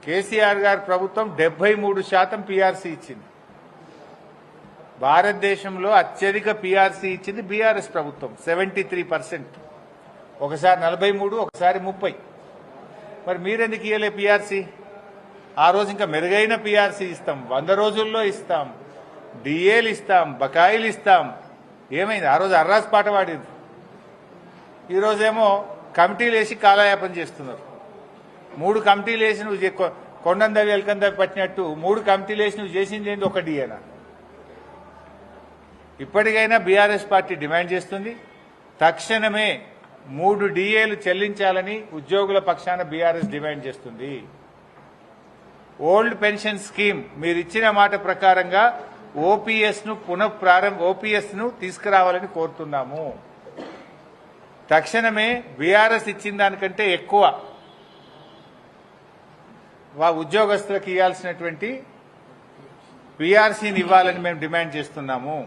కేసీఆర్ గారి ప్రభుత్వం 73% పీఆర్సీ ఇచ్చింది. భారతదేశంలో అత్యధిక పీఆర్సీ ఇచ్చింది బీఆర్ఎస్ ప్రభుత్వం 73%. ఒకసారి 43, ఒకసారి 30. మరి మీరెందుకు ఇయ్యలే పీఆర్సీ? ఆ రోజు ఇంకా మెరుగైన పీఆర్సీ ఇస్తాం, 100 రోజుల్లో ఇస్తాం, డిఏలు ఇస్తాం, బకాయిలు ఇస్తాం. ఏమైంది? ఆ రోజు అర్రాస్ పాట పాడింది. ఈరోజేమో కమిటీలు వేసి కాలయాపన చేస్తున్నారు. 3 కమిటీలు వేసి నువ్వు కొండందవి ఎల్కందవి పట్టినట్టు 3 కమిటీలు వేసి నువ్వు చేసింది ఏంది? ఒక డిఏనా? ఇప్పటికైనా బీఆర్ఎస్ పార్టీ డిమాండ్ చేస్తుంది, తక్షణమే 3 డిఏలు చెల్లించాలని ఉద్యోగుల పక్షాన బీఆర్ఎస్ డిమాండ్ చేస్తుంది. ఓల్డ్ పెన్షన్ స్కీమ్ మీరు ఇచ్చిన మాట ప్రకారంగా ఓపీఎస్ ను తీసుకురావాలని కోరుతున్నాము. తక్షణమే బీఆర్ఎస్ ఇచ్చిన దానికంటే ఎక్కువ ఉద్యోగస్తులకు ఇవ్వాల్సినటువంటి పీఆర్సీని ఇవ్వాలని మేము డిమాండ్ చేస్తున్నాము.